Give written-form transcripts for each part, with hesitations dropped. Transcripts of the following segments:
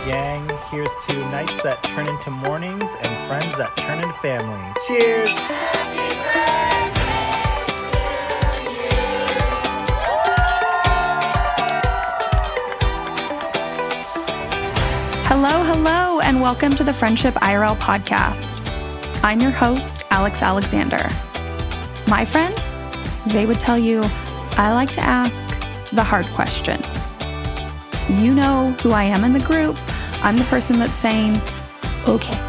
gang. Here's to nights that turn into mornings and friends that turn into family. Cheers! Hello, and welcome to the Friendship IRL podcast. I'm your host, Alex Alexander. My friends, they would tell you I like to ask the hard questions. You know who I am in the group. I'm the person that's saying, okay,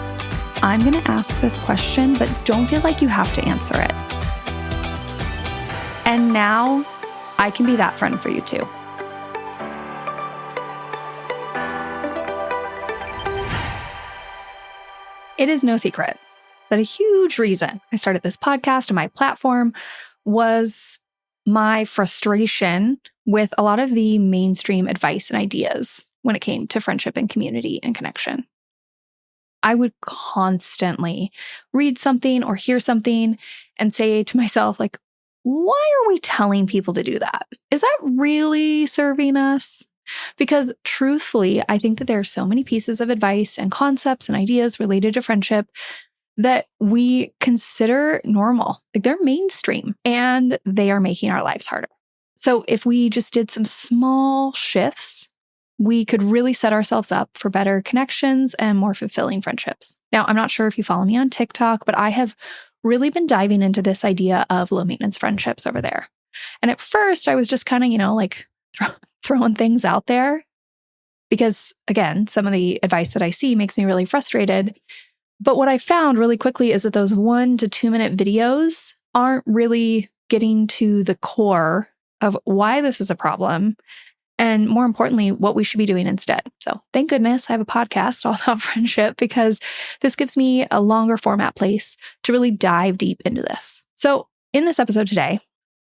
I'm going to ask this question, but don't feel like you have to answer it. And now I can be that friend for you too. It is no secret that a huge reason I started this podcast and my platform was my frustration with a lot of the mainstream advice and ideas when it came to friendship and community and connection. I would constantly read something or hear something and say to myself, like, why are we telling people to do that? Is that really serving us? Because truthfully, I think that there are so many pieces of advice and concepts and ideas related to friendship that we consider normal, like they're mainstream, and they are making our lives harder. So if we just did some small shifts, we could really set ourselves up for better connections and more fulfilling friendships. Now, I'm not sure if you follow me on TikTok, but I have really been diving into this idea of low maintenance friendships over there. And at first I was just kind of, throwing things out there because, again, some of the advice that I see makes me really frustrated. But what I found really quickly is that those 1 to 2 minute videos aren't really getting to the core of why this is a problem and, more importantly, what we should be doing instead. So thank goodness I have a podcast all about friendship because this gives me a longer format place to really dive deep into this. So in this episode today,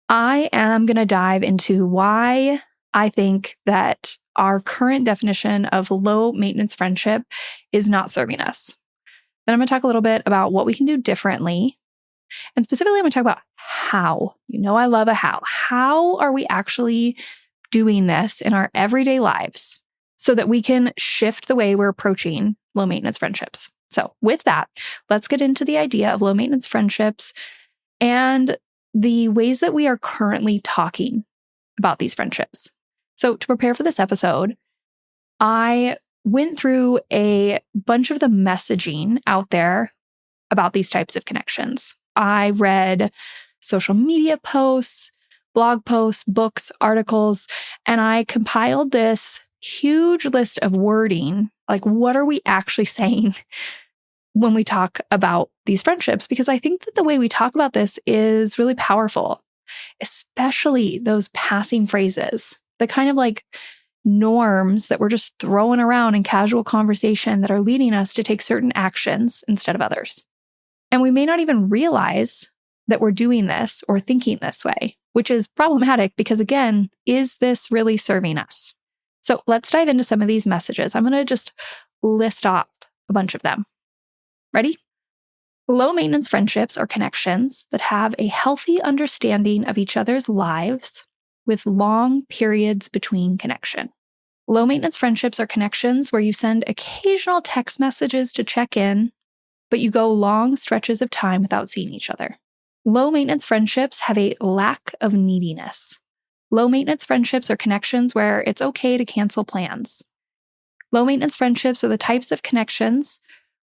I am going to dive into why I think that our current definition of low maintenance friendship is not serving us. Then I'm going to talk a little bit about what we can do differently. And specifically, I'm going to talk about how. You know, I love a how. How are we actually doing this in our everyday lives so that we can shift the way we're approaching low maintenance friendships? So with that, let's get into the idea of low maintenance friendships and the ways that we are currently talking about these friendships. So to prepare for this episode, I went through a bunch of the messaging out there about these types of connections. I read social media posts, blog posts, books, articles, and I compiled this huge list of wording. Like, what are we actually saying when we talk about these friendships? Because I think that the way we talk about this is really powerful, especially those passing phrases, the kind of like norms that we're just throwing around in casual conversation that are leading us to take certain actions instead of others. And we may not even realize that we're doing this or thinking this way, which is problematic because, again, is this really serving us? So let's dive into some of these messages. I'm going to just list off a bunch of them. Ready? Low maintenance friendships are connections that have a healthy understanding of each other's lives with long periods between connection. Low maintenance friendships are connections where you send occasional text messages to check in, but you go long stretches of time without seeing each other. Low maintenance friendships have a lack of neediness. Low maintenance friendships are connections where it's okay to cancel plans. Low maintenance friendships are the types of connections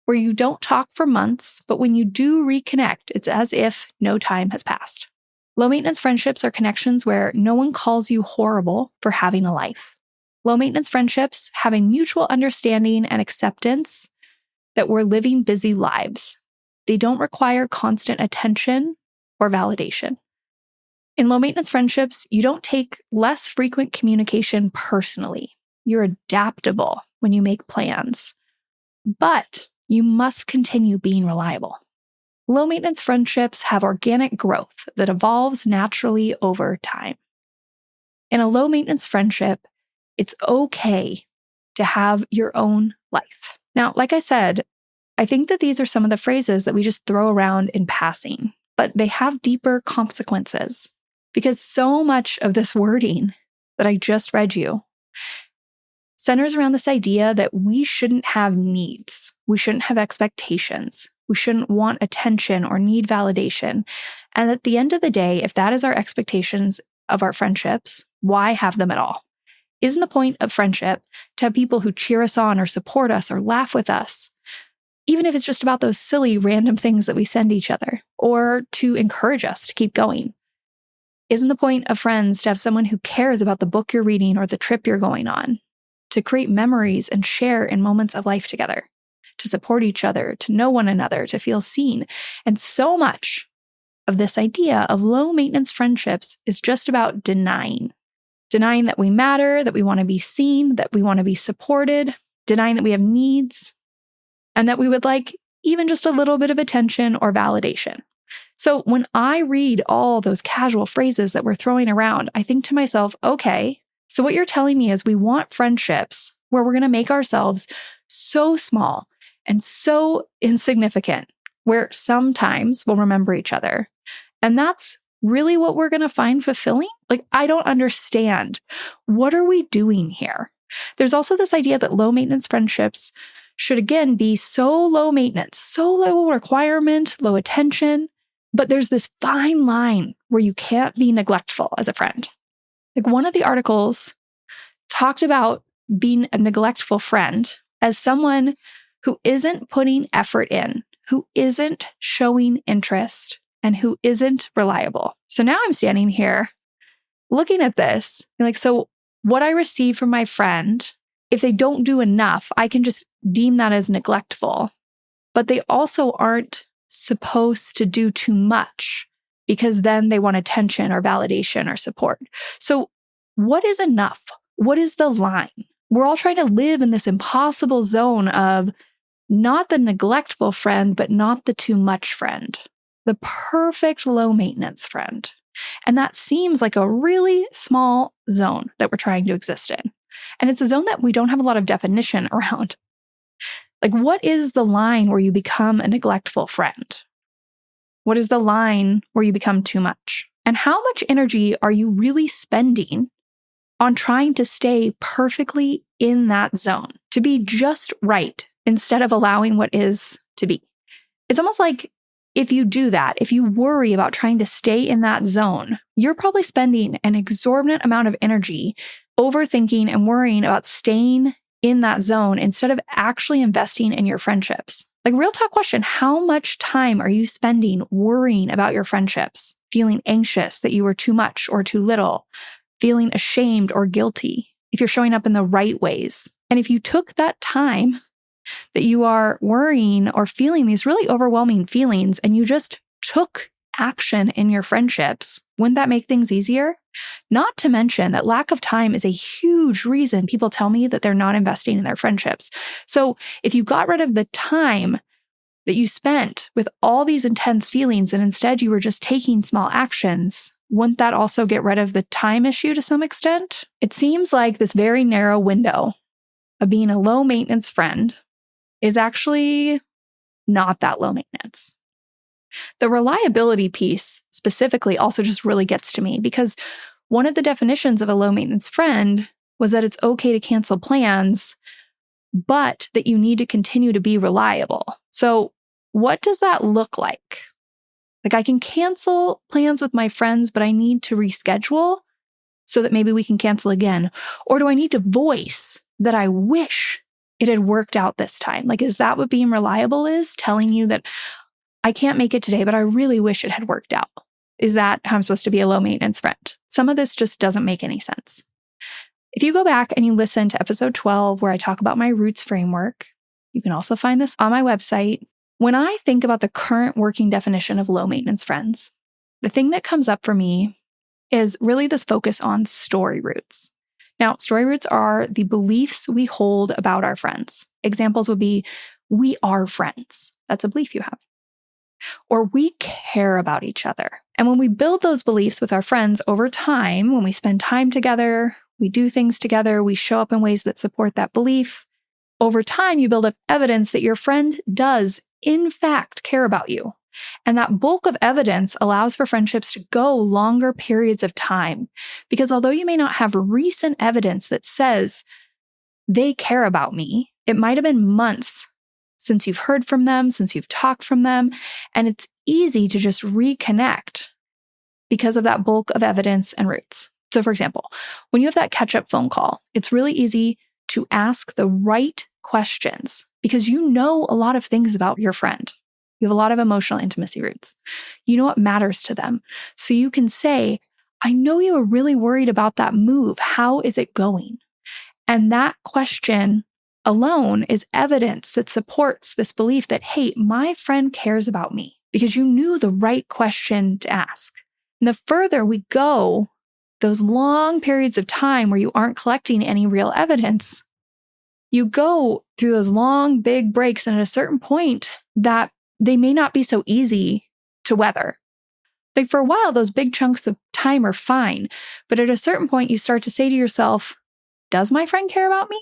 where you don't talk for months, but when you do reconnect, it's as if no time has passed. Low maintenance friendships are connections where no one calls you horrible for having a life. Low maintenance friendships have a mutual understanding and acceptance that we're living busy lives. They don't require constant attention or validation. In low maintenance friendships, you don't take less frequent communication personally. You're adaptable when you make plans, but you must continue being reliable. Low maintenance friendships have organic growth that evolves naturally over time. In a low maintenance friendship, it's okay to have your own life. Now, like I said, I think that these are some of the phrases that we just throw around in passing, but they have deeper consequences because so much of this wording that I just read you centers around this idea that we shouldn't have needs. We shouldn't have expectations. We shouldn't want attention or need validation. And at the end of the day, if that is our expectations of our friendships, why have them at all? Isn't the point of friendship to have people who cheer us on or support us or laugh with us, even if it's just about those silly random things that we send each other, or to encourage us to keep going? Isn't the point of friends to have someone who cares about the book you're reading or the trip you're going on, to create memories and share in moments of life together, to support each other, to know one another, to feel seen? And so much of this idea of low maintenance friendships is just about denying that we matter, that we want to be seen, that we want to be supported, denying that we have needs, and that we would like even just a little bit of attention or validation. So when I read all those casual phrases that we're throwing around, I think to myself, okay, so what you're telling me is we want friendships where we're going to make ourselves so small and so insignificant, where sometimes we'll remember each other. And that's really what we're going to find fulfilling? Like, I don't understand. What are we doing here? There's also this idea that low maintenance friendships should, again, be so low maintenance, so low requirement, low attention. But there's this fine line where you can't be neglectful as a friend. Like, one of the articles talked about being a neglectful friend as someone who isn't putting effort in, who isn't showing interest, and who isn't reliable. So now I'm standing here looking at this, like, so what I receive from my friend, if they don't do enough, I can just deem that as neglectful. But they also aren't supposed to do too much, because then they want attention or validation or support. So what is enough? What is the line? We're all trying to live in this impossible zone of not the neglectful friend, but not the too much friend, the perfect low maintenance friend. And that seems like a really small zone that we're trying to exist in. And it's a zone that we don't have a lot of definition around. Like, what is the line where you become a neglectful friend? What is the line where you become too much? And how much energy are you really spending on trying to stay perfectly in that zone, to be just right, instead of allowing what is to be? It's almost like if you do that, if you worry about trying to stay in that zone, you're probably spending an exorbitant amount of energy overthinking and worrying about staying in that zone instead of actually investing in your friendships. Like, real talk question, how much time are you spending worrying about your friendships, feeling anxious that you are too much or too little, feeling ashamed or guilty if you're showing up in the right ways? And if you took that time that you are worrying or feeling these really overwhelming feelings and you just took action in your friendships, wouldn't that make things easier? Not to mention that lack of time is a huge reason people tell me that they're not investing in their friendships. So if you got rid of the time that you spent with all these intense feelings and instead you were just taking small actions, wouldn't that also get rid of the time issue to some extent? It seems like this very narrow window of being a low maintenance friend is actually not that low maintenance. The reliability piece specifically also just really gets to me, because one of the definitions of a low maintenance friend was that it's okay to cancel plans, but that you need to continue to be reliable. So what does that look like? Like, I can cancel plans with my friends, but I need to reschedule so that maybe we can cancel again. Or do I need to voice that I wish it had worked out this time? Like, is that what being reliable is? Telling you that I can't make it today, but I really wish it had worked out. Is that how I'm supposed to be a low maintenance friend? Some of this just doesn't make any sense. If you go back and you listen to episode 12, where I talk about my roots framework, you can also find this on my website. When I think about the current working definition of low maintenance friends, the thing that comes up for me is really this focus on story roots. Now, story roots are the beliefs we hold about our friends. Examples would be, we are friends. That's a belief you have. Or we care about each other. And when we build those beliefs with our friends over time, when we spend time together, we do things together, we show up in ways that support that belief, over time, you build up evidence that your friend does, in fact, care about you. And that bulk of evidence allows for friendships to go longer periods of time. Because although you may not have recent evidence that says they care about me. It might have been months since you've heard from them, since you've talked from them, and it's easy to just reconnect because of that bulk of evidence and roots. So for example, when you have that catch-up phone call, it's really easy to ask the right questions because you know a lot of things about your friend. You have a lot of emotional intimacy roots. You know what matters to them. So you can say, I know you were really worried about that move. How is it going? And that question alone is evidence that supports this belief that, hey, my friend cares about me because you knew the right question to ask. And the further we go, those long periods of time where you aren't collecting any real evidence, you go through those long, big breaks. And at a certain point that they may not be so easy to weather. Like for a while, those big chunks of time are fine. But at a certain point, you start to say to yourself, does my friend care about me?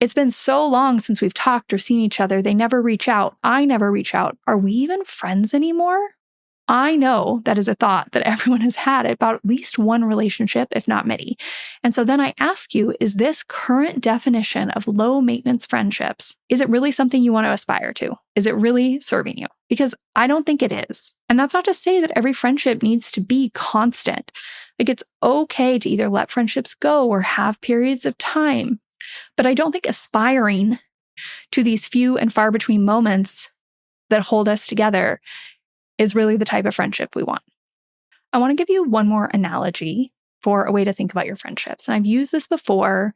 It's been so long since we've talked or seen each other. They never reach out. I never reach out. Are we even friends anymore? I know that is a thought that everyone has had about at least one relationship, if not many. And so then I ask you, is this current definition of low maintenance friendships, is it really something you want to aspire to? Is it really serving you? Because I don't think it is. And that's not to say that every friendship needs to be constant. Like it's okay to either let friendships go or have periods of time. But I don't think aspiring to these few and far between moments that hold us together is really the type of friendship we want. I want to give you one more analogy for a way to think about your friendships. And I've used this before,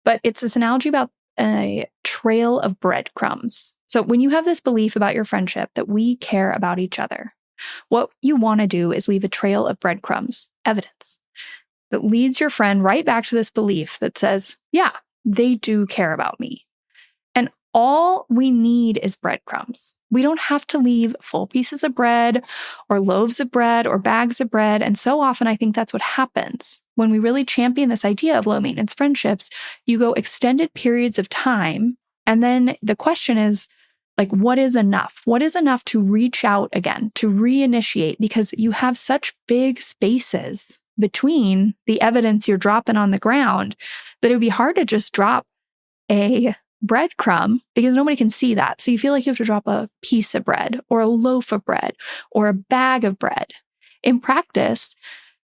but it's this analogy about a trail of breadcrumbs. So when you have this belief about your friendship that we care about each other, what you want to do is leave a trail of breadcrumbs, evidence, that leads your friend right back to this belief that says, yeah, they do care about me. And all we need is breadcrumbs. We don't have to leave full pieces of bread or loaves of bread or bags of bread. And so often I think that's what happens. When we really champion this idea of low maintenance friendships, you go extended periods of time. And then the question is, like, what is enough? What is enough to reach out again, to reinitiate? Because you have such big spaces between the evidence you're dropping on the ground that it would be hard to just drop a breadcrumb because nobody can see that. So you feel like you have to drop a piece of bread or a loaf of bread or a bag of bread. In practice,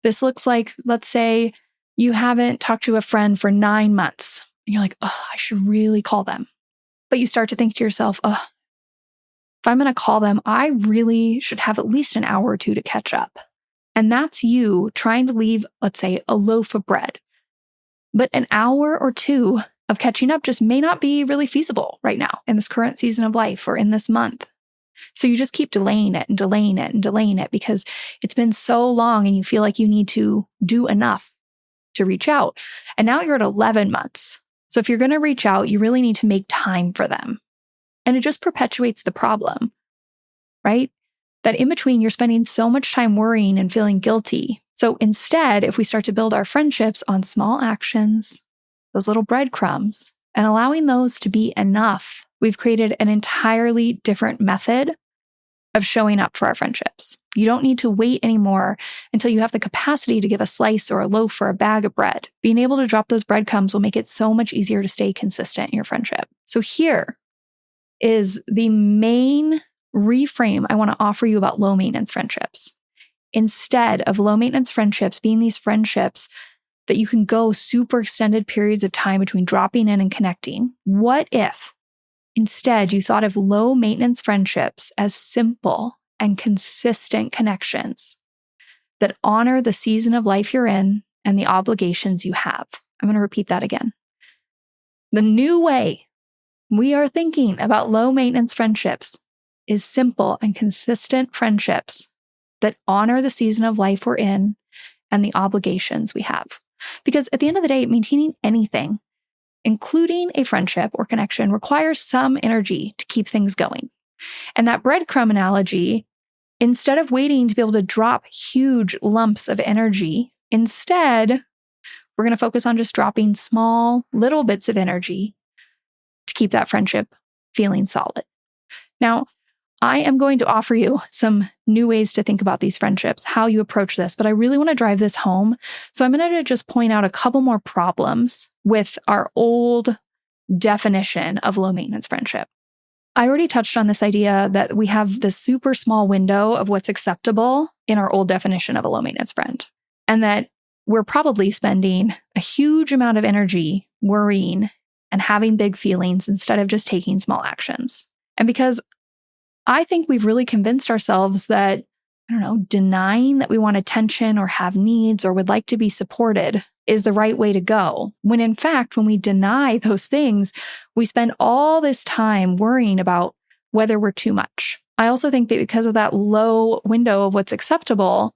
this looks like, let's say you haven't talked to a friend for 9 months and you're like, oh, I should really call them. But you start to think to yourself, oh, if I'm going to call them, I really should have at least an hour or two to catch up. And that's you trying to leave, let's say, a loaf of bread. But an hour or two of catching up just may not be really feasible right now in this current season of life or in this month. So you just keep delaying it and delaying it and delaying it because it's been so long and you feel like you need to do enough to reach out. And now you're at 11 months. So if you're going to reach out, you really need to make time for them. And it just perpetuates the problem, right? That in between, you're spending so much time worrying and feeling guilty. So instead, if we start to build our friendships on small actions, those little breadcrumbs, and allowing those to be enough, we've created an entirely different method of showing up for our friendships. You don't need to wait anymore until you have the capacity to give a slice or a loaf or a bag of bread. Being able to drop those breadcrumbs will make it so much easier to stay consistent in your friendship. So here is the main reframe I want to offer you about low maintenance friendships. Instead of low maintenance friendships being these friendships that you can go super extended periods of time between dropping in and connecting, what if instead you thought of low maintenance friendships as simple and consistent connections that honor the season of life you're in and the obligations you have? I'm going to repeat that again. The new way we are thinking about low maintenance friendships is simple and consistent friendships that honor the season of life we're in and the obligations we have. Because at the end of the day, maintaining anything, including a friendship or connection, requires some energy to keep things going. And that breadcrumb analogy, instead of waiting to be able to drop huge lumps of energy, instead, we're going to focus on just dropping small little bits of energy to keep that friendship feeling solid. Now, I am going to offer you some new ways to think about these friendships, how you approach this, but I really want to drive this home. So I'm going to just point out a couple more problems with our old definition of low maintenance friendship. I already touched on this idea that we have this super small window of what's acceptable in our old definition of a low maintenance friend, and that we're probably spending a huge amount of energy worrying and having big feelings instead of just taking small actions. And because I think we've really convinced ourselves that, denying that we want attention or have needs or would like to be supported is the right way to go. When in fact, when we deny those things, we spend all this time worrying about whether we're too much. I also think that because of that low window of what's acceptable,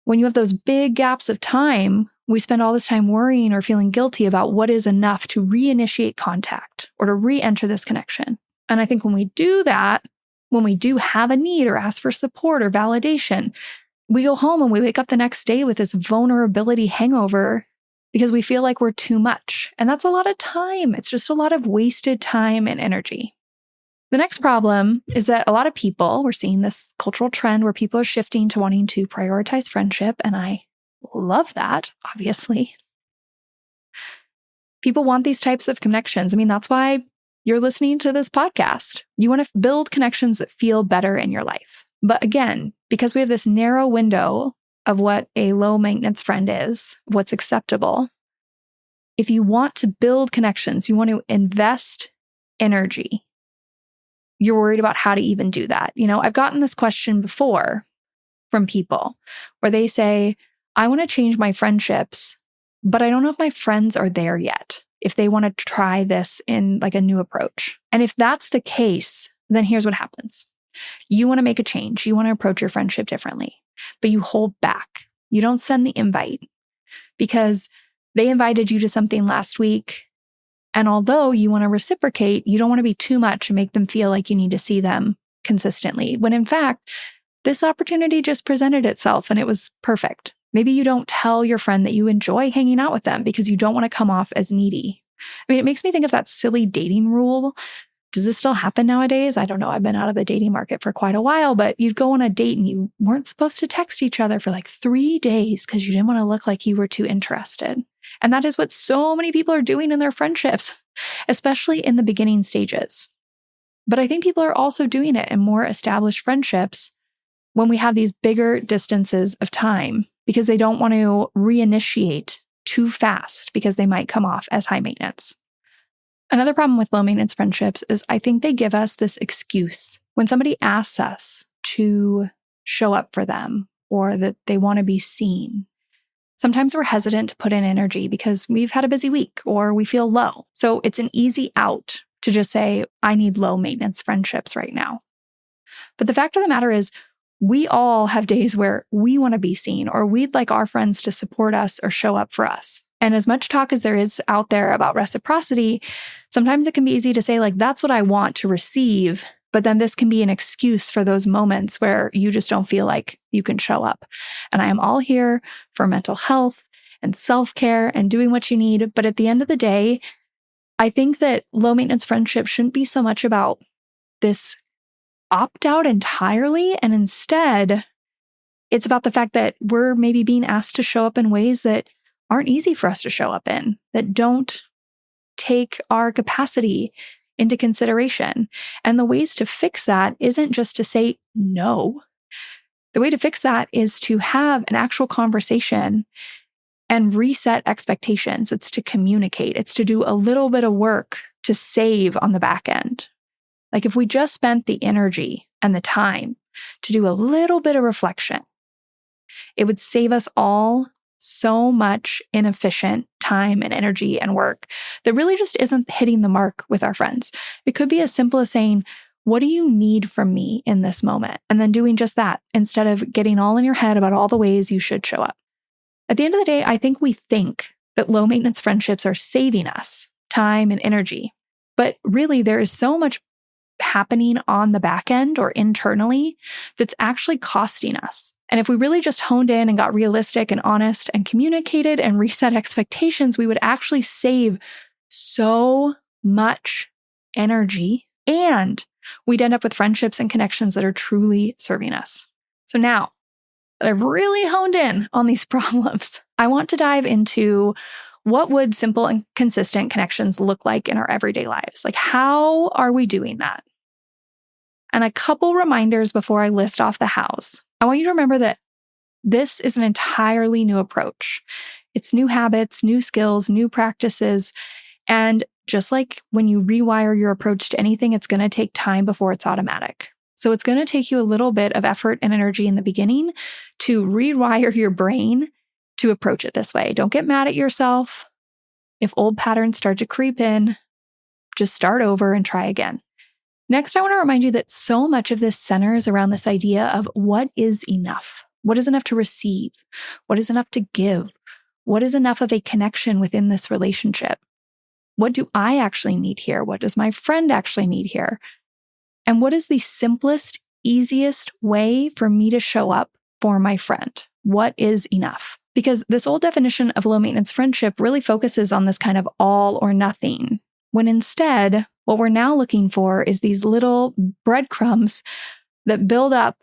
when you have those big gaps of time, we spend all this time worrying or feeling guilty about what is enough to reinitiate contact or to re-enter this connection. And I think when we do that, when we do have a need or ask for support or validation, we go home and we wake up the next day with this vulnerability hangover because we feel like we're too much. And that's a lot of time. It's just a lot of wasted time and energy. The next problem is that a lot of people, we're seeing this cultural trend where people are shifting to wanting to prioritize friendship. And I love that, obviously. People want these types of connections. That's why you're listening to this podcast. You want to build connections that feel better in your life. But again, because we have this narrow window of what a low maintenance friend is, what's acceptable, if you want to build connections, you want to invest energy, you're worried about how to even do that. I've gotten this question before from people where they say, I want to change my friendships, but I don't know if my friends are there yet, if they want to try this in like a new approach. And if that's the case, then here's what happens. You want to make a change. You want to approach your friendship differently, but you hold back. You don't send the invite because they invited you to something last week. And although you want to reciprocate, you don't want to be too much and make them feel like you need to see them consistently, when in fact, this opportunity just presented itself and it was perfect. Maybe you don't tell your friend that you enjoy hanging out with them because you don't want to come off as needy. It makes me think of that silly dating rule. Does this still happen nowadays? I don't know. I've been out of the dating market for quite a while, but you'd go on a date and you weren't supposed to text each other for like 3 days because you didn't want to look like you were too interested. And that is what so many people are doing in their friendships, especially in the beginning stages. But I think people are also doing it in more established friendships when we have these bigger distances of time because they don't want to reinitiate too fast because they might come off as high maintenance. Another problem with low maintenance friendships is I think they give us this excuse. When somebody asks us to show up for them or that they want to be seen, sometimes we're hesitant to put in energy because we've had a busy week or we feel low. So it's an easy out to just say, I need low maintenance friendships right now. But the fact of the matter is, we all have days where we want to be seen or we'd like our friends to support us or show up for us. And as much talk as there is out there about reciprocity, sometimes it can be easy to say, like, that's what I want to receive. But then this can be an excuse for those moments where you just don't feel like you can show up. And I am all here for mental health and self-care and doing what you need. But at the end of the day, I think that low maintenance friendship shouldn't be so much about this opt out entirely. And instead, it's about the fact that we're maybe being asked to show up in ways that aren't easy for us to show up in, that don't take our capacity into consideration. And the ways to fix that isn't just to say no. The way to fix that is to have an actual conversation and reset expectations. It's to communicate. It's to do a little bit of work to save on the back end. Like if we just spent the energy and the time to do a little bit of reflection, it would save us all so much inefficient time and energy and work that really just isn't hitting the mark with our friends. It could be as simple as saying, what do you need from me in this moment? And then doing just that instead of getting all in your head about all the ways you should show up. At the end of the day, I think we think that low maintenance friendships are saving us time and energy. But really, there is so much happening on the back end or internally that's actually costing us. And if we really just honed in and got realistic and honest and communicated and reset expectations, we would actually save so much energy and we'd end up with friendships and connections that are truly serving us. So now that I've really honed in on these problems, I want to dive into what would simple and consistent connections look like in our everyday lives? Like, how are we doing that? And a couple reminders before I list off the hows. I want you to remember that this is an entirely new approach. It's new habits, new skills, new practices. And just like when you rewire your approach to anything, it's going to take time before it's automatic. So it's going to take you a little bit of effort and energy in the beginning to rewire your brain to approach it this way. Don't get mad at yourself. If old patterns start to creep in, just start over and try again. Next, I want to remind you that so much of this centers around this idea of what is enough. What is enough to receive? What is enough to give? What is enough of a connection within this relationship? What do I actually need here? What does my friend actually need here? And what is the simplest, easiest way for me to show up for my friend? What is enough? Because this old definition of low maintenance friendship really focuses on this kind of all or nothing, when instead, what we're now looking for is these little breadcrumbs that build up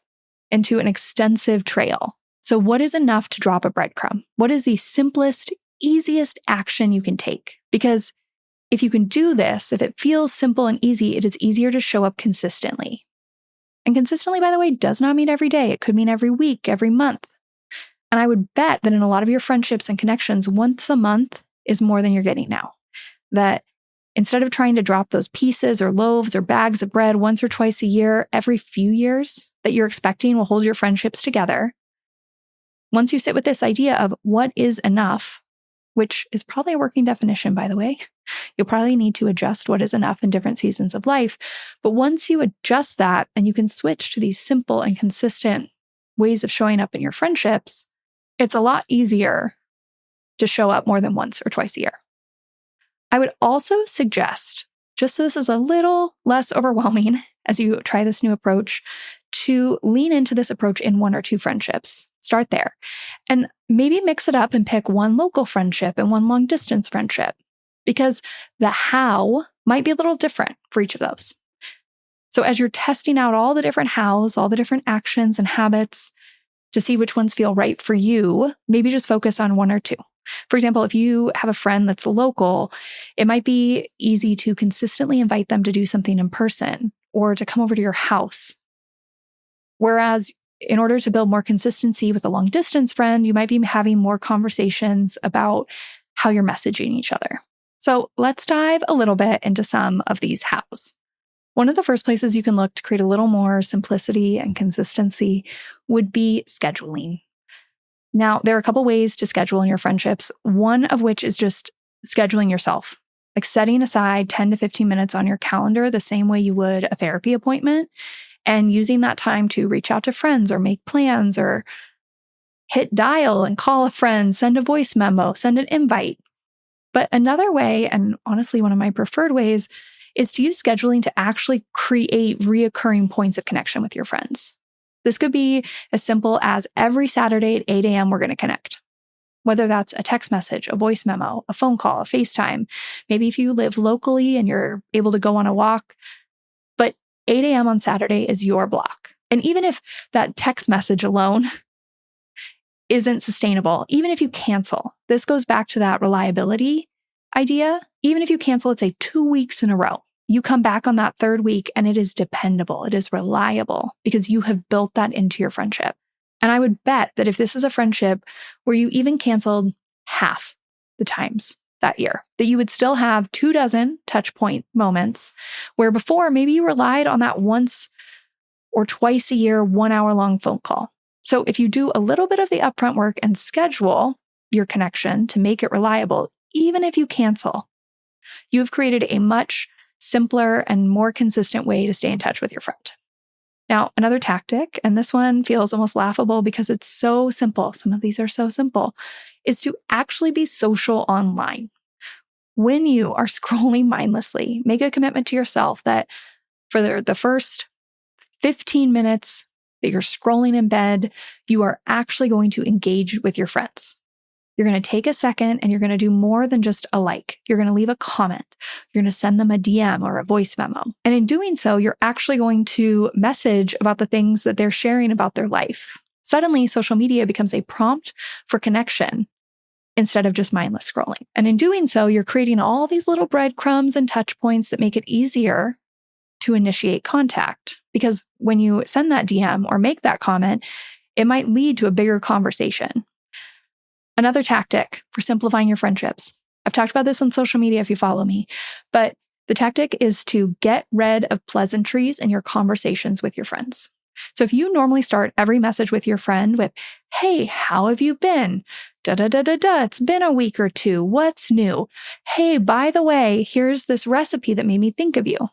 into an extensive trail. So what is enough to drop a breadcrumb? What is the simplest, easiest action you can take? Because if you can do this, if it feels simple and easy, it is easier to show up consistently. And consistently, by the way, does not mean every day. It could mean every week, every month. And I would bet that in a lot of your friendships and connections, once a month is more than you're getting now. That instead of trying to drop those pieces or loaves or bags of bread once or twice a year, every few years that you're expecting will hold your friendships together. Once you sit with this idea of what is enough, which is probably a working definition, by the way, you'll probably need to adjust what is enough in different seasons of life. But once you adjust that and you can switch to these simple and consistent ways of showing up in your friendships, it's a lot easier to show up more than once or twice a year. I would also suggest, just so this is a little less overwhelming as you try this new approach, to lean into this approach in one or two friendships. Start there. And maybe mix it up and pick one local friendship and one long distance friendship, because the how might be a little different for each of those. So as you're testing out all the different hows, all the different actions and habits to see which ones feel right for you, maybe just focus on one or two. For example, if you have a friend that's local, it might be easy to consistently invite them to do something in person or to come over to your house. Whereas in order to build more consistency with a long distance friend, you might be having more conversations about how you're messaging each other. So let's dive a little bit into some of these hows. One of the first places you can look to create a little more simplicity and consistency would be scheduling. Now, there are a couple ways to schedule in your friendships, one of which is just scheduling yourself, like setting aside 10 to 15 minutes on your calendar the same way you would a therapy appointment, and using that time to reach out to friends or make plans or hit dial and call a friend, send a voice memo, send an invite. But another way, and honestly one of my preferred ways, is to use scheduling to actually create reoccurring points of connection with your friends. This could be as simple as every Saturday at 8 a.m. we're going to connect. Whether that's a text message, a voice memo, a phone call, a FaceTime. Maybe if you live locally and you're able to go on a walk, but 8 a.m. on Saturday is your block. And even if that text message alone isn't sustainable, even if you cancel, this goes back to that reliability idea. Even if you cancel, let's say 2 weeks in a row, you come back on that third week and it is dependable. It is reliable because you have built that into your friendship. And I would bet that if this is a friendship where you even canceled half the times that year, that you would still have 24 touch point moments where before maybe you relied on that once or twice a year, 1 hour long phone call. So if you do a little bit of the upfront work and schedule your connection to make it reliable, even if you cancel, you have created a much simpler and more consistent way to stay in touch with your friend. Now, another tactic, and this one feels almost laughable because it's so simple, some of these are so simple, is to actually be social online. When you are scrolling mindlessly, make a commitment to yourself that for the first 15 minutes that you're scrolling in bed, you are actually going to engage with your friends. You're going to take a second and you're going to do more than just a like. You're going to leave a comment. You're going to send them a DM or a voice memo. And in doing so, you're actually going to message about the things that they're sharing about their life. Suddenly, social media becomes a prompt for connection instead of just mindless scrolling. And in doing so, you're creating all these little breadcrumbs and touch points that make it easier to initiate contact. Because when you send that DM or make that comment, it might lead to a bigger conversation. Another tactic for simplifying your friendships. I've talked about this on social media if you follow me, but the tactic is to get rid of pleasantries in your conversations with your friends. So if you normally start every message with your friend with, "Hey, how have you been? Da da da da da. It's been a week or two. What's new? Hey, by the way, here's this recipe that made me think of you."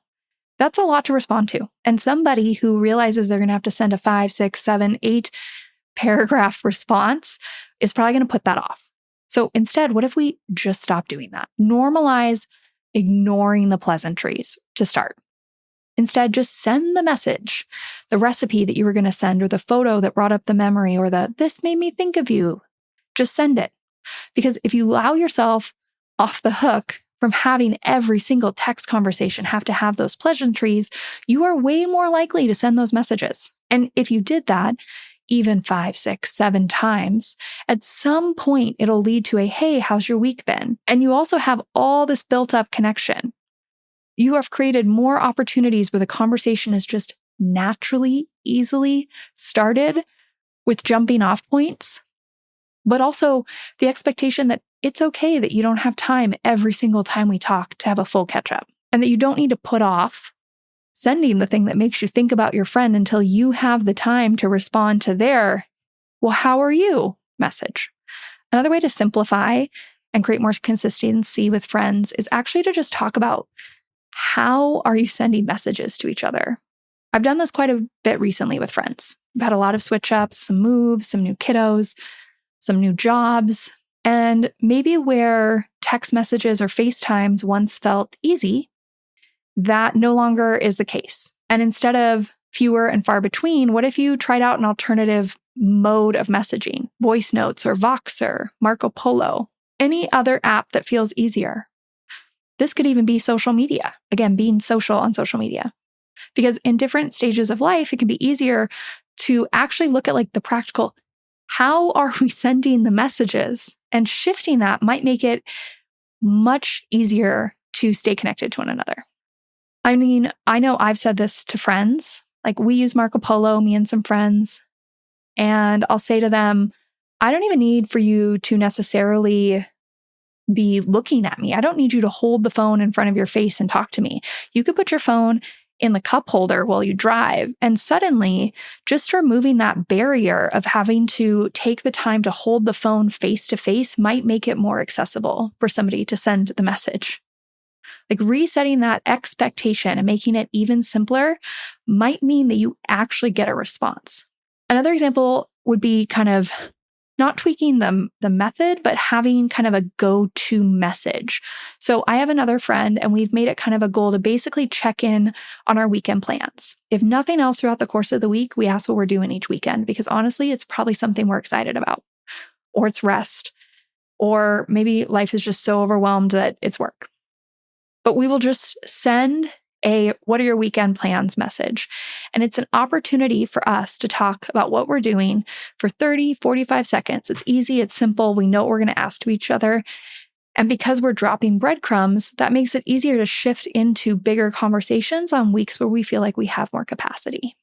That's a lot to respond to. And somebody who realizes they're going to have to send a 5, 6, 7, 8 paragraph response is probably going to put that off. So instead, what if we just stop doing that? Normalize ignoring the pleasantries to start. Instead, just send the message, the recipe that you were going to send, or the photo that brought up the memory, or this made me think of you. Just send it. Because if you allow yourself off the hook from having every single text conversation have to have those pleasantries, you are way more likely to send those messages. And if you did that, even 5, 6, 7 times, at some point it'll lead to a, "Hey, how's your week been?" And you also have all this built up connection. You have created more opportunities where the conversation is just naturally, easily started with jumping off points, but also the expectation that it's okay that you don't have time every single time we talk to have a full catch up, and that you don't need to put off sending the thing that makes you think about your friend until you have the time to respond to their, "Well, how are you?" message. Another way to simplify and create more consistency with friends is actually to just talk about, how are you sending messages to each other? I've done this quite a bit recently with friends. I've had a lot of switch ups, some moves, some new kiddos, some new jobs, and maybe where text messages or FaceTimes once felt easy, that no longer is the case. And instead of fewer and far between, what if you tried out an alternative mode of messaging? Voice notes or Voxer, Marco Polo, any other app that feels easier. This could even be social media. Again, being social on social media. Because in different stages of life, it can be easier to actually look at like the practical, how are we sending the messages? And shifting that might make it much easier to stay connected to one another. I mean, I know I've said this to friends, like we use Marco Polo, me and some friends, and I'll say to them, I don't even need for you to necessarily be looking at me. I don't need you to hold the phone in front of your face and talk to me. You could put your phone in the cup holder while you drive. And suddenly, just removing that barrier of having to take the time to hold the phone face to face might make it more accessible for somebody to send the message. Like resetting that expectation and making it even simpler might mean that you actually get a response. Another example would be kind of not tweaking the method, but having kind of a go-to message. So I have another friend and we've made it kind of a goal to basically check in on our weekend plans. If nothing else throughout the course of the week, we ask what we're doing each weekend, because honestly, it's probably something we're excited about, or it's rest, or maybe life is just so overwhelmed that it's work. But we will just send a "what are your weekend plans" message. And it's an opportunity for us to talk about what we're doing for 30, 45 seconds. It's easy, it's simple. We know what we're going to ask to each other. And because we're dropping breadcrumbs, that makes it easier to shift into bigger conversations on weeks where we feel like we have more capacity.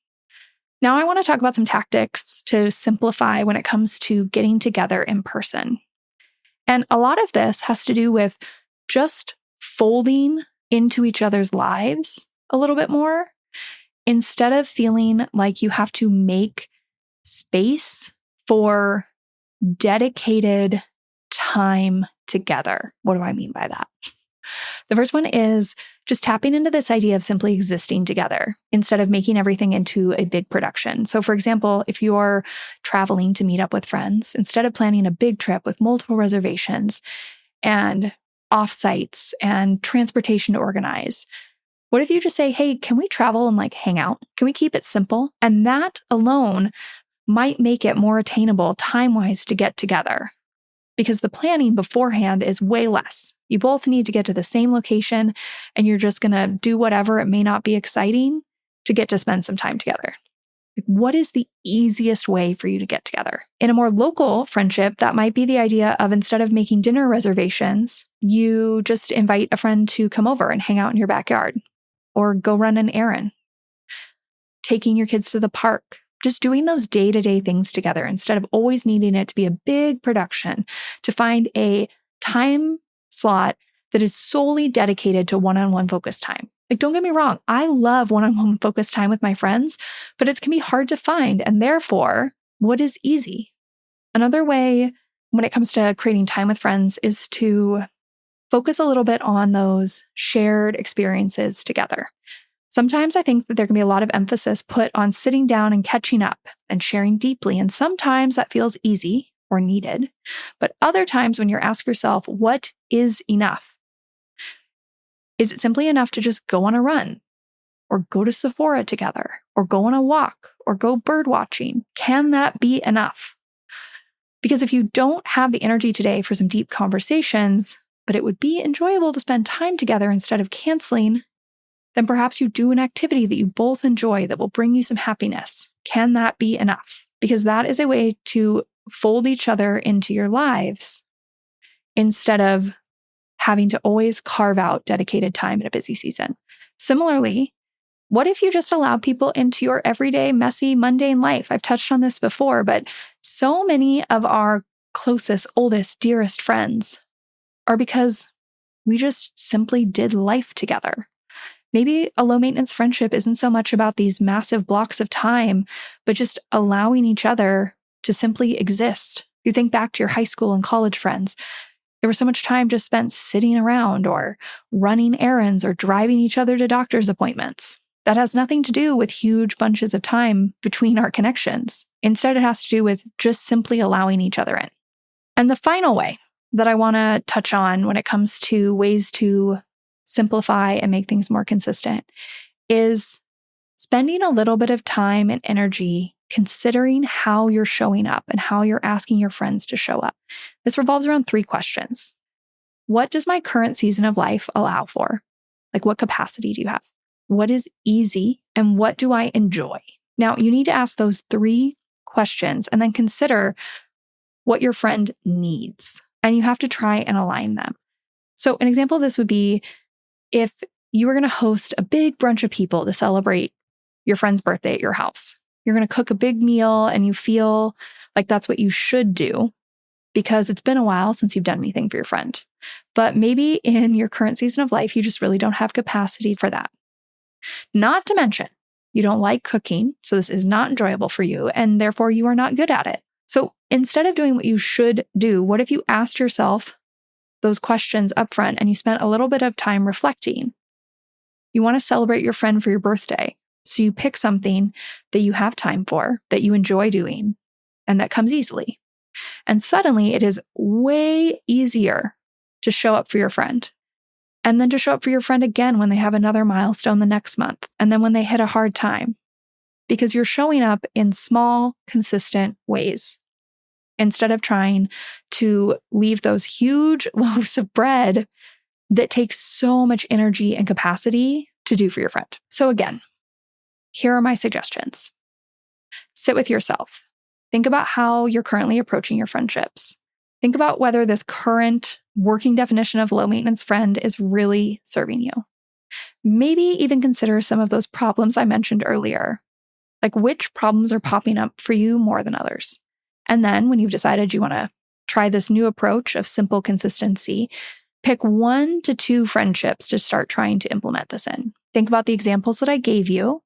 Now I want to talk about some tactics to simplify when it comes to getting together in person. And a lot of this has to do with just folding into each other's lives a little bit more, instead of feeling like you have to make space for dedicated time together. What do I mean by that? The first one is just tapping into this idea of simply existing together instead of making everything into a big production. So for example, if you're traveling to meet up with friends, instead of planning a big trip with multiple reservations and offsites and transportation to organize, what if you just say, "Hey, can we travel and like hang out? Can we keep it simple?" And that alone might make it more attainable time-wise to get together, because the planning beforehand is way less. You both need to get to the same location and you're just going to do whatever. It may not be exciting to get to spend some time together. Like, what is the easiest way for you to get together? In a more local friendship, that might be the idea of instead of making dinner reservations, you just invite a friend to come over and hang out in your backyard or go run an errand, taking your kids to the park, just doing those day-to-day things together instead of always needing it to be a big production, to find a time slot that is solely dedicated to one-on-one focus time. Like, don't get me wrong, I love one-on-one focus time with my friends, but it can be hard to find. And therefore, what is easy? Another way when it comes to creating time with friends is to focus a little bit on those shared experiences together. Sometimes I think that there can be a lot of emphasis put on sitting down and catching up and sharing deeply. And sometimes that feels easy or needed. But other times when you ask yourself, what is enough? Is it simply enough to just go on a run or go to Sephora together or go on a walk or go bird watching? Can that be enough? Because if you don't have the energy today for some deep conversations, but it would be enjoyable to spend time together instead of canceling, then perhaps you do an activity that you both enjoy that will bring you some happiness. Can that be enough? Because that is a way to fold each other into your lives instead of having to always carve out dedicated time in a busy season. Similarly, what if you just allow people into your everyday, messy, mundane life? I've touched on this before, but so many of our closest, oldest, dearest friends are because we just simply did life together. Maybe a low maintenance friendship isn't so much about these massive blocks of time, but just allowing each other to simply exist. You think back to your high school and college friends. There was so much time just spent sitting around or running errands or driving each other to doctor's appointments. That has nothing to do with huge bunches of time between our connections. Instead, it has to do with just simply allowing each other in. And the final way that I want to touch on when it comes to ways to simplify and make things more consistent is spending a little bit of time and energy considering how you're showing up and how you're asking your friends to show up. This revolves around 3 questions. What does my current season of life allow for? Like, what capacity do you have? What is easy? And what do I enjoy? Now, you need to ask those 3 questions and then consider what your friend needs. And you have to try and align them. So an example of this would be if you were going to host a big brunch of people to celebrate your friend's birthday at your house. You're going to cook a big meal and you feel like that's what you should do because it's been a while since you've done anything for your friend. But maybe in your current season of life, you just really don't have capacity for that. Not to mention, you don't like cooking, so this is not enjoyable for you, and therefore you are not good at it. So instead of doing what you should do, what if you asked yourself those questions up front and you spent a little bit of time reflecting? You want to celebrate your friend for your birthday. So you pick something that you have time for, that you enjoy doing, and that comes easily. And suddenly it is way easier to show up for your friend. And then to show up for your friend again when they have another milestone the next month. And then when they hit a hard time. Because you're showing up in small, consistent ways. Instead of trying to leave those huge loaves of bread that take so much energy and capacity to do for your friend. So again, here are my suggestions. Sit with yourself. Think about how you're currently approaching your friendships. Think about whether this current working definition of low maintenance friend is really serving you. Maybe even consider some of those problems I mentioned earlier. Like, which problems are popping up for you more than others? And then when you've decided you want to try this new approach of simple consistency, pick 1 to 2 friendships to start trying to implement this in. Think about the examples that I gave you.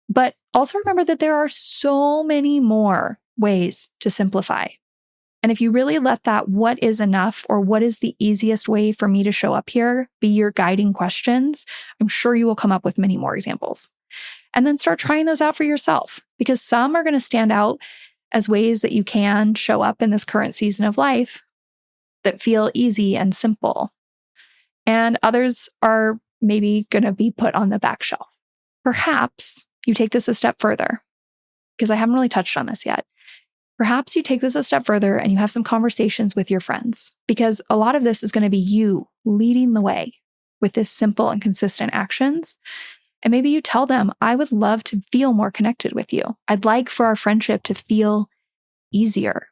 But also remember that there are so many more ways to simplify. And if you really let that what is enough or what is the easiest way for me to show up here be your guiding questions, I'm sure you will come up with many more examples. And then start trying those out for yourself, because some are going to stand out as ways that you can show up in this current season of life that feel easy and simple. And others are maybe going to be put on the back shelf. Perhaps you take this a step further, because I haven't really touched on this yet. Perhaps you take this a step further and you have some conversations with your friends, because a lot of this is going to be you leading the way with this simple and consistent actions. And maybe you tell them, I would love to feel more connected with you. I'd like for our friendship to feel easier.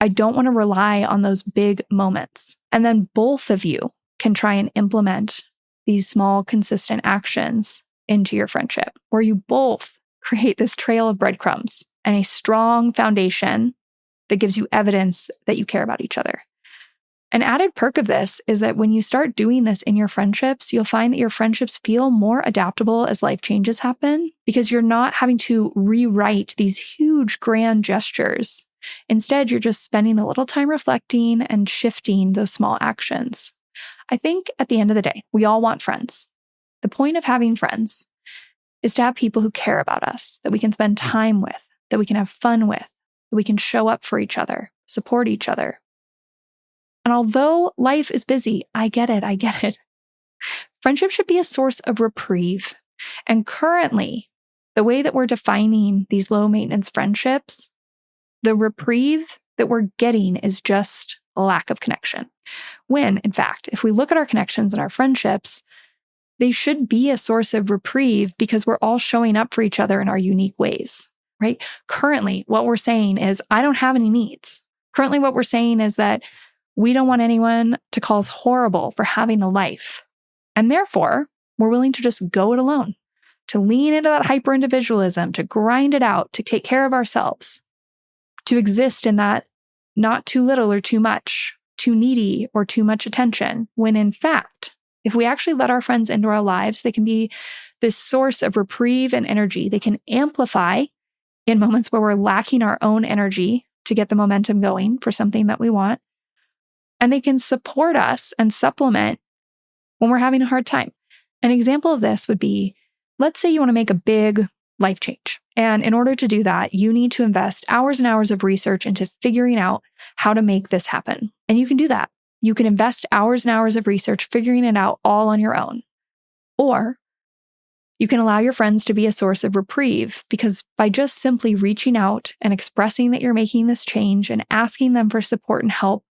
I don't want to rely on those big moments. And then both of you can try and implement these small, consistent actions into your friendship, where you both create this trail of breadcrumbs and a strong foundation that gives you evidence that you care about each other. An added perk of this is that when you start doing this in your friendships, you'll find that your friendships feel more adaptable as life changes happen, because you're not having to rewrite these huge, grand gestures. Instead, you're just spending a little time reflecting and shifting those small actions. I think at the end of the day, we all want friends. The point of having friends is to have people who care about us, that we can spend time with, that we can have fun with, that we can show up for each other, support each other. And although life is busy, I get it. Friendship should be a source of reprieve. And currently, the way that we're defining these low maintenance friendships, the reprieve that we're getting is just a lack of connection. When, in fact, if we look at our connections and our friendships, they should be a source of reprieve because we're all showing up for each other in our unique ways, right? Currently, what we're saying is, I don't have any needs. Currently, what we're saying is that we don't want anyone to call us horrible for having a life. And therefore, we're willing to just go it alone, to lean into that hyper-individualism, to grind it out, to take care of ourselves, to exist in that not too little or too much, too needy or too much attention, when in fact, if we actually let our friends into our lives, they can be this source of reprieve and energy. They can amplify in moments where we're lacking our own energy to get the momentum going for something that we want. And they can support us and supplement when we're having a hard time. An example of this would be, let's say you want to make a big life change. And in order to do that, you need to invest hours and hours of research into figuring out how to make this happen. And you can do that. You can invest hours and hours of research figuring it out all on your own. Or you can allow your friends to be a source of reprieve, because by just simply reaching out and expressing that you're making this change and asking them for support and help,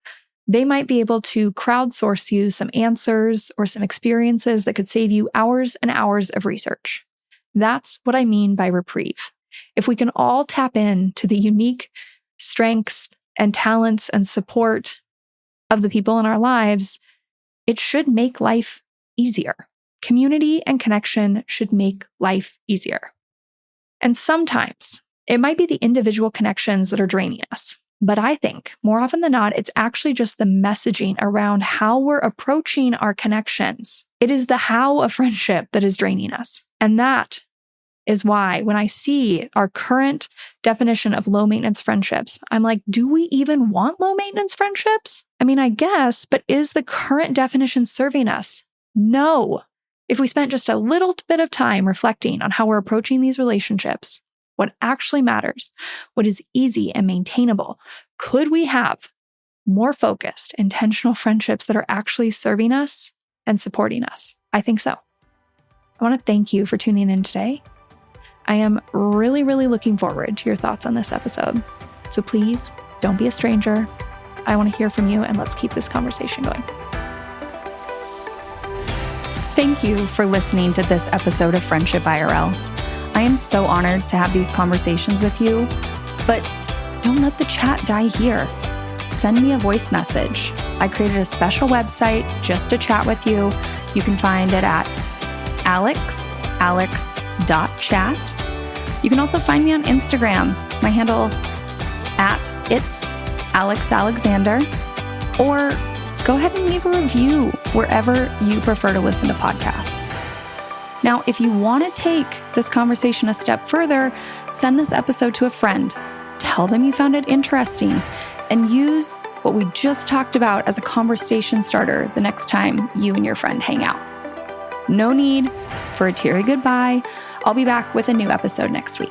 they might be able to crowdsource you some answers or some experiences that could save you hours and hours of research. That's what I mean by reprieve. If we can all tap into the unique strengths and talents and support of the people in our lives, it should make life easier. Community and connection should make life easier. And sometimes it might be the individual connections that are draining us. But I think more often than not, it's actually just the messaging around how we're approaching our connections. It is the how of friendship that is draining us. And that is why when I see our current definition of low maintenance friendships, I'm like, do we even want low maintenance friendships? I mean, I guess, but is the current definition serving us? No. If we spent just a little bit of time reflecting on how we're approaching these relationships, what actually matters, what is easy and maintainable, could we have more focused, intentional friendships that are actually serving us and supporting us? I think so. I want to thank you for tuning in today. I am really, really looking forward to your thoughts on this episode. So please don't be a stranger. I want to hear from you, and let's keep this conversation going. Thank you for listening to this episode of Friendship IRL. I am so honored to have these conversations with you, but don't let the chat die here. Send me a voice message. I created a special website just to chat with you. You can find it at alex.chat. You can also find me on Instagram. My handle @itsAlexAlexander, or go ahead and leave a review wherever you prefer to listen to podcasts. Now, if you want to take this conversation a step further, send this episode to a friend. Tell them you found it interesting, and use what we just talked about as a conversation starter the next time you and your friend hang out. No need for a teary goodbye. I'll be back with a new episode next week.